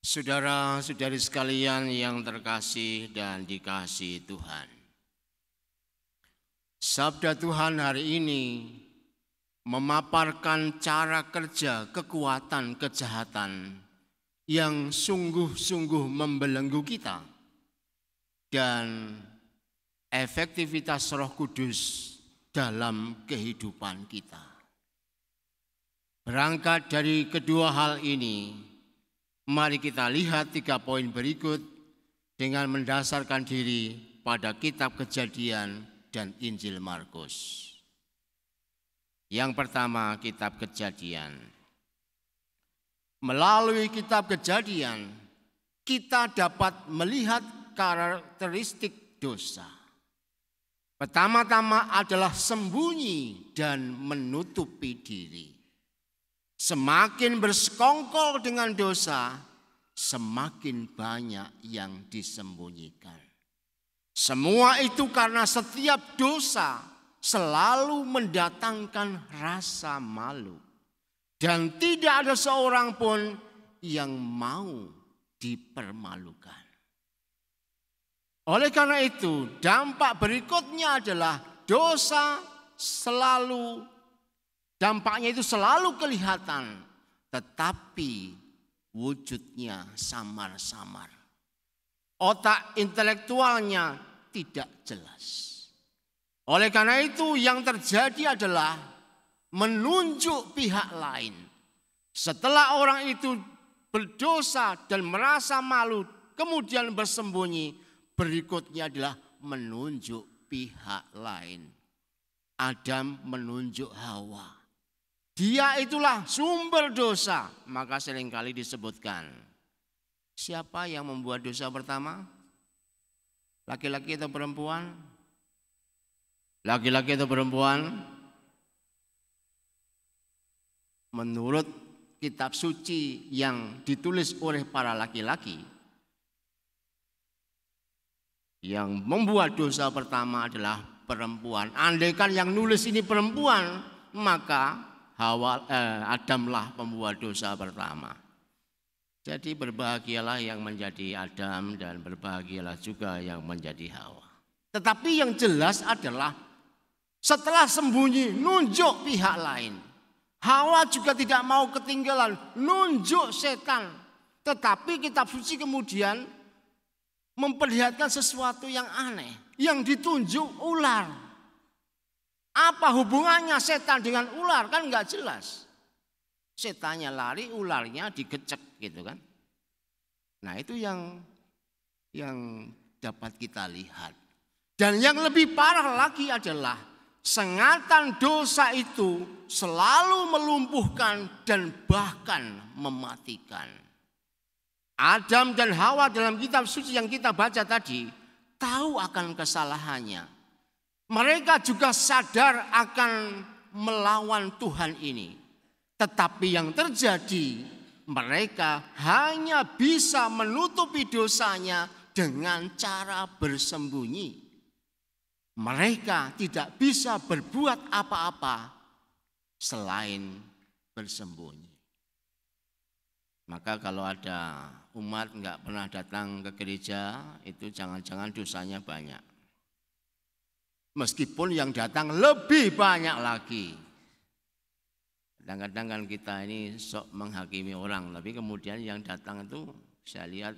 Saudara-saudari sekalian yang terkasih dan dikasihi Tuhan. Sabda Tuhan hari ini memaparkan cara kerja kekuatan kejahatan yang sungguh-sungguh membelenggu kita dan efektivitas Roh Kudus dalam kehidupan kita. Berangkat dari kedua hal ini, mari kita lihat 3 poin berikut dengan mendasarkan diri pada kitab Kejadian dan Injil Markus. Yang pertama, kitab Kejadian. Melalui kitab Kejadian, kita dapat melihat karakteristik dosa. Pertama-tama adalah sembunyi dan menutupi diri. Semakin bersekongkol dengan dosa, semakin banyak yang disembunyikan. Semua itu karena setiap dosa selalu mendatangkan rasa malu. Dan tidak ada seorang pun yang mau dipermalukan. Oleh karena itu, dampak berikutnya adalah dosa dampaknya itu selalu kelihatan, tetapi wujudnya samar-samar. Otak intelektualnya tidak jelas. Oleh karena itu yang terjadi adalah menunjuk pihak lain. Setelah orang itu berdosa dan merasa malu, kemudian bersembunyi, berikutnya adalah menunjuk pihak lain. Adam menunjuk Hawa. Dia itulah sumber dosa. Maka seringkali disebutkan, siapa yang membuat dosa pertama? Laki-laki atau perempuan? Laki-laki atau perempuan? Menurut kitab suci yang ditulis oleh para laki-laki, yang membuat dosa pertama adalah perempuan. Andaikan yang nulis ini perempuan, maka Adamlah pembuat dosa pertama. Jadi berbahagialah yang menjadi Adam dan berbahagialah juga yang menjadi Hawa. Tetapi yang jelas adalah setelah sembunyi nunjuk pihak lain. Hawa juga tidak mau ketinggalan nunjuk setan. Tetapi kitab suci kemudian memperlihatkan sesuatu yang aneh. Yang ditunjuk ular. Apa hubungannya setan dengan ular? Kan enggak jelas. Setannya lari, ularnya digecek gitu kan. Nah itu yang dapat kita lihat. Dan yang lebih parah lagi adalah sengatan dosa itu selalu melumpuhkan dan bahkan mematikan. Adam dan Hawa dalam kitab suci yang kita baca tadi tahu akan kesalahannya. Mereka juga sadar akan melawan Tuhan ini. Tetapi yang terjadi, mereka hanya bisa menutupi dosanya dengan cara bersembunyi. Mereka tidak bisa berbuat apa-apa selain bersembunyi. Maka kalau ada umat enggak pernah datang ke gereja, itu jangan-jangan dosanya banyak. Meskipun yang datang lebih banyak lagi. Kadang-kadang kan kita ini sok menghakimi orang, tapi kemudian yang datang itu saya lihat,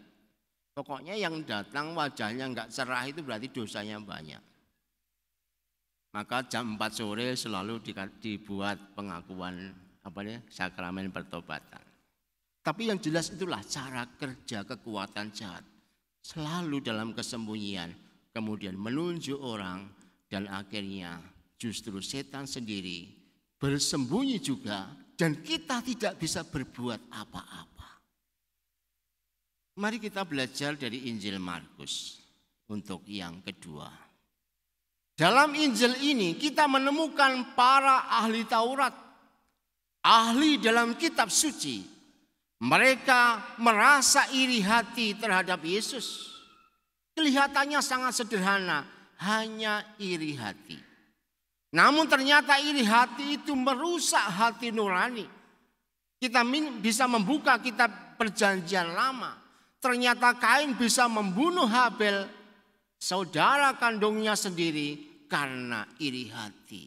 pokoknya yang datang wajahnya enggak cerah itu berarti dosanya banyak. Maka jam 4 sore selalu dibuat pengakuan sakramen pertobatan. Tapi yang jelas itulah cara kerja kekuatan jahat. Selalu dalam kesembunyian, kemudian menunjuk orang. Dan akhirnya justru setan sendiri bersembunyi juga dan kita tidak bisa berbuat apa-apa. Mari kita belajar dari Injil Markus untuk yang kedua. Dalam Injil ini kita menemukan para ahli Taurat, ahli dalam kitab suci. Mereka merasa iri hati terhadap Yesus. Kelihatannya sangat sederhana. Hanya iri hati. Namun ternyata iri hati itu merusak hati nurani. Kita bisa membuka kitab Perjanjian Lama. Ternyata Kain bisa membunuh Habel, saudara kandungnya sendiri, karena iri hati.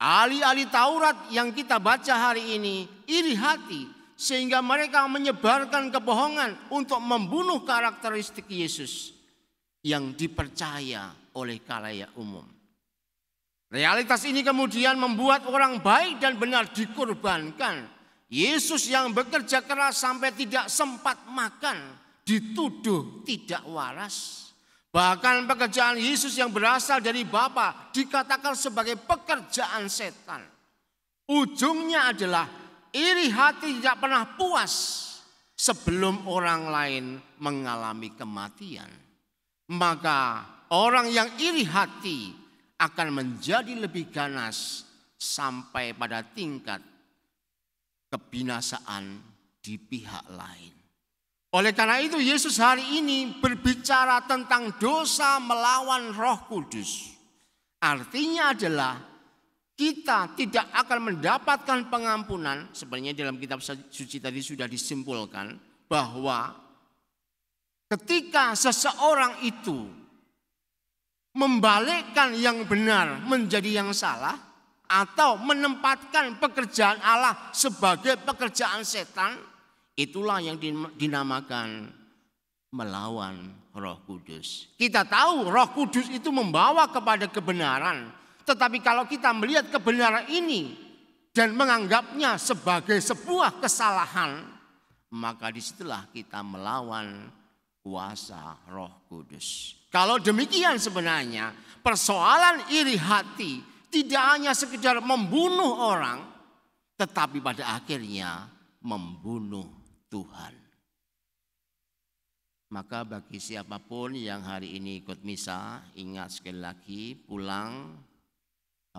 Ahli-ahli Taurat yang kita baca hari ini iri hati, sehingga mereka menyebarkan kebohongan untuk membunuh karakteristik Yesus yang dipercaya oleh khalayak umum. Realitas ini kemudian membuat orang baik dan benar dikorbankan. Yesus yang bekerja keras sampai tidak sempat makan dituduh tidak waras. Bahkan pekerjaan Yesus yang berasal dari Bapa dikatakan sebagai pekerjaan setan. Ujungnya adalah iri hati tidak pernah puas sebelum orang lain mengalami kematian. Maka orang yang iri hati akan menjadi lebih ganas sampai pada tingkat kebinasaan di pihak lain. Oleh karena itu Yesus hari ini berbicara tentang dosa melawan Roh Kudus. Artinya adalah kita tidak akan mendapatkan pengampunan. Sebenarnya dalam kitab suci tadi sudah disimpulkan bahwa ketika seseorang itu membalikkan yang benar menjadi yang salah, atau menempatkan pekerjaan Allah sebagai pekerjaan setan, itulah yang dinamakan melawan Roh Kudus. Kita tahu Roh Kudus itu membawa kepada kebenaran, tetapi kalau kita melihat kebenaran ini dan menganggapnya sebagai sebuah kesalahan, maka disitulah kita melawan kuasa Roh Kudus. Kalau demikian sebenarnya persoalan iri hati tidak hanya sekedar membunuh orang, tetapi pada akhirnya membunuh Tuhan. Maka bagi siapapun yang hari ini ikut misa, ingat sekali lagi pulang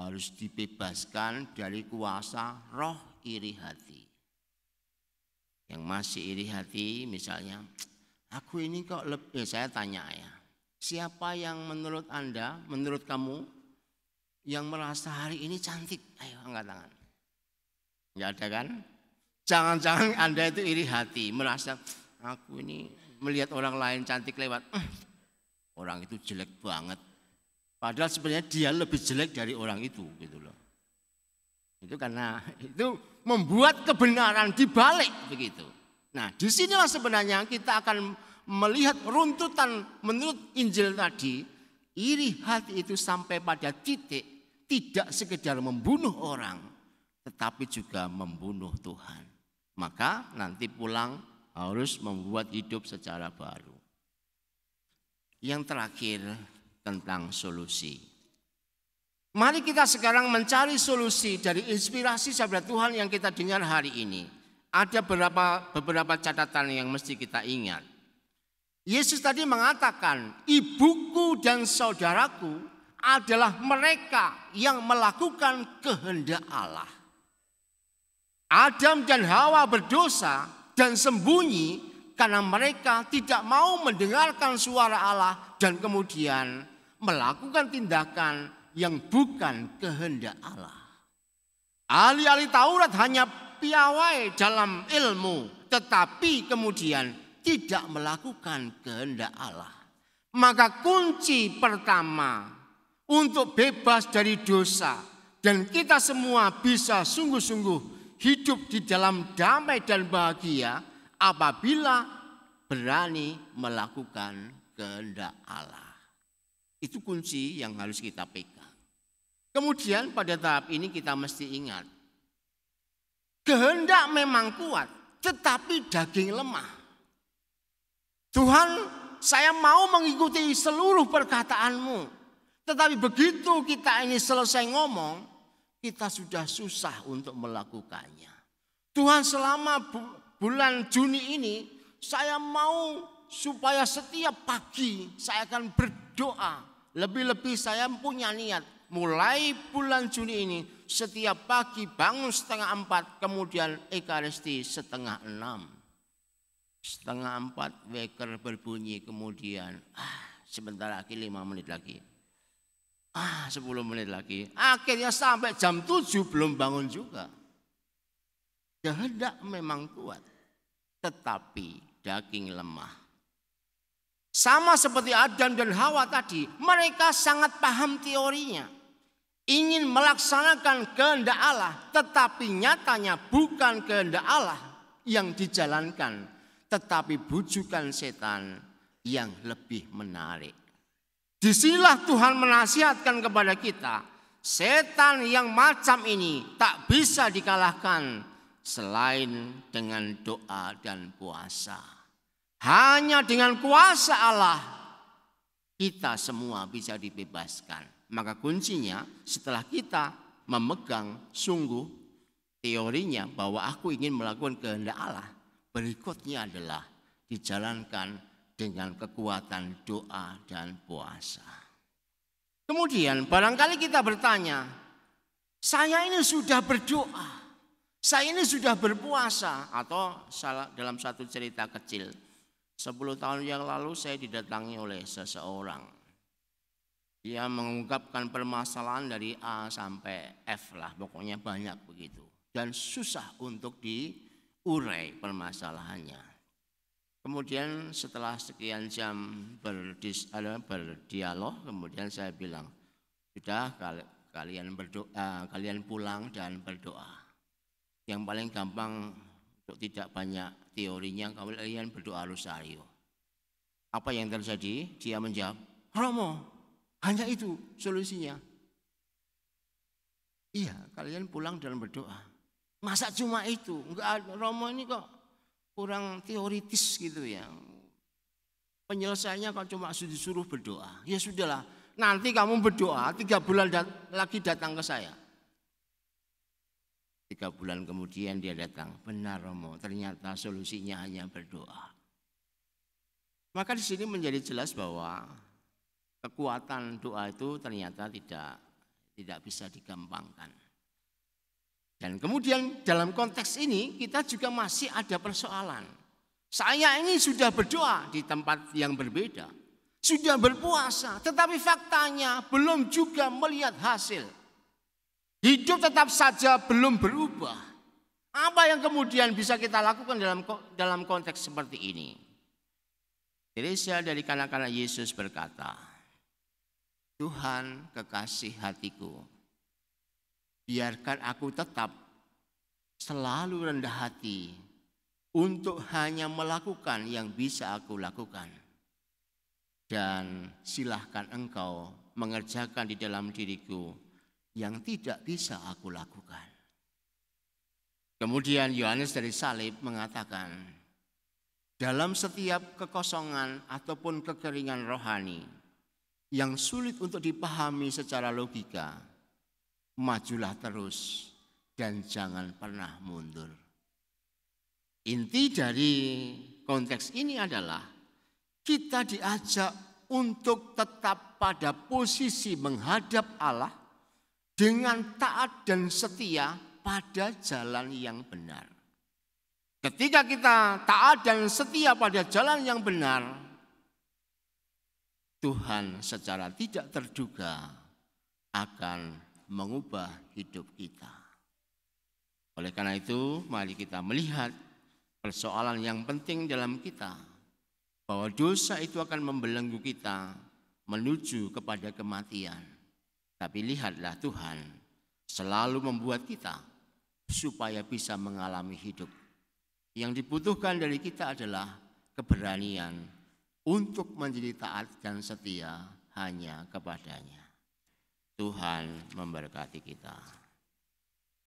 harus dibebaskan dari kuasa roh iri hati. Yang masih iri hati misalnya, aku ini kok lebih, saya tanya ya, siapa yang menurut Anda, menurut kamu yang merasa hari ini cantik? Ayo angkat tangan. Enggak ada kan? Jangan-jangan Anda itu iri hati, merasa aku ini melihat orang lain cantik lewat, orang itu jelek banget. Padahal sebenarnya dia lebih jelek dari orang itu, gitu loh. Itu karena itu membuat kebenaran dibalik begitu. Nah, disinilah sebenarnya kita akan melihat runtutan menurut Injil tadi, iri hati itu sampai pada titik tidak sekedar membunuh orang, tetapi juga membunuh Tuhan. Maka nanti pulang harus membuat hidup secara baru. Yang terakhir tentang solusi. Mari kita sekarang mencari solusi dari inspirasi sabda Tuhan yang kita dengar hari ini. Ada beberapa catatan yang mesti kita ingat. Yesus tadi mengatakan, ibuku dan saudaraku adalah mereka yang melakukan kehendak Allah. Adam dan Hawa berdosa dan sembunyi karena mereka tidak mau mendengarkan suara Allah dan kemudian melakukan tindakan yang bukan kehendak Allah. Ahli-ahli Taurat hanya piawai dalam ilmu, tetapi kemudian tidak melakukan kehendak Allah. Maka kunci pertama untuk bebas dari dosa dan kita semua bisa sungguh-sungguh hidup di dalam damai dan bahagia apabila berani melakukan kehendak Allah. Itu kunci yang harus kita pegang. Kemudian pada tahap ini kita mesti ingat, kehendak memang kuat, tetapi daging lemah. Tuhan, saya mau mengikuti seluruh perkataanmu. Tetapi begitu kita ini selesai ngomong, kita sudah susah untuk melakukannya. Tuhan, selama bulan Juni ini, saya mau supaya setiap pagi saya akan berdoa. Lebih-lebih saya punya niat, mulai bulan Juni ini, setiap pagi bangun 3:30, kemudian Ekaristi 5:30. 3:30 weker berbunyi, kemudian sebentar lagi 5 menit lagi. 10 menit lagi. Akhirnya sampai jam 7 belum bangun juga. Kehendak memang kuat, tetapi daging lemah. Sama seperti Adam dan Hawa tadi, mereka sangat paham teorinya. Ingin melaksanakan kehendak Allah, tetapi nyatanya bukan kehendak Allah yang dijalankan, tetapi bujukan setan yang lebih menarik. Disinilah Tuhan menasihatkan kepada kita, setan yang macam ini tak bisa dikalahkan selain dengan doa dan puasa. Hanya dengan kuasa Allah kita semua bisa dibebaskan. Maka kuncinya setelah kita memegang sungguh teorinya bahwa aku ingin melakukan kehendak Allah, berikutnya adalah dijalankan dengan kekuatan doa dan puasa. Kemudian barangkali kita bertanya, saya ini sudah berdoa, saya ini sudah berpuasa. Atau dalam satu cerita kecil, 10 tahun yang lalu saya didatangi oleh seseorang. Dia mengungkapkan permasalahan dari A sampai F lah, pokoknya banyak begitu. Dan susah untuk diurai permasalahannya. Kemudian setelah sekian jam berdialog, kemudian saya bilang, sudah kalian berdoa, kalian pulang dan berdoa. Yang paling gampang untuk tidak banyak teorinya, kalian berdoa rosario. Apa yang terjadi? Dia menjawab, Romo, hanya itu solusinya. Iya, kalian pulang dan berdoa. Masa cuma itu? Enggak, Romo ini kok kurang teoritis gitu ya. Penyelesaiannya kok cuma disuruh berdoa. Ya sudahlah, nanti kamu berdoa 3 bulan lagi datang ke saya. 3 bulan kemudian dia datang. Benar Romo, ternyata solusinya hanya berdoa. Maka di sini menjadi jelas bahwa kekuatan doa itu ternyata tidak bisa digampangkan. Dan kemudian dalam konteks ini kita juga masih ada persoalan. Saya ini sudah berdoa di tempat yang berbeda, sudah berpuasa, tetapi faktanya belum juga melihat hasil. Hidup tetap saja belum berubah. Apa yang kemudian bisa kita lakukan dalam konteks seperti ini? Teresa dari kanak-kanak Yesus berkata, Tuhan kekasih hatiku, biarkan aku tetap selalu rendah hati untuk hanya melakukan yang bisa aku lakukan. Dan silahkan engkau mengerjakan di dalam diriku yang tidak bisa aku lakukan. Kemudian Yohanes dari Salib mengatakan, dalam setiap kekosongan ataupun kekeringan rohani yang sulit untuk dipahami secara logika, majulah terus dan jangan pernah mundur. Inti dari konteks ini adalah kita diajak untuk tetap pada posisi menghadap Allah dengan taat dan setia pada jalan yang benar. Ketika kita taat dan setia pada jalan yang benar, Tuhan secara tidak terduga akan mengubah hidup kita. Oleh karena itu, mari kita melihat persoalan yang penting dalam kita, bahwa dosa itu akan membelenggu kita menuju kepada kematian. Tapi lihatlah Tuhan selalu membuat kita supaya bisa mengalami hidup. Yang dibutuhkan dari kita adalah keberanian untuk menjadi taat dan setia hanya kepadanya. Tuhan memberkati kita.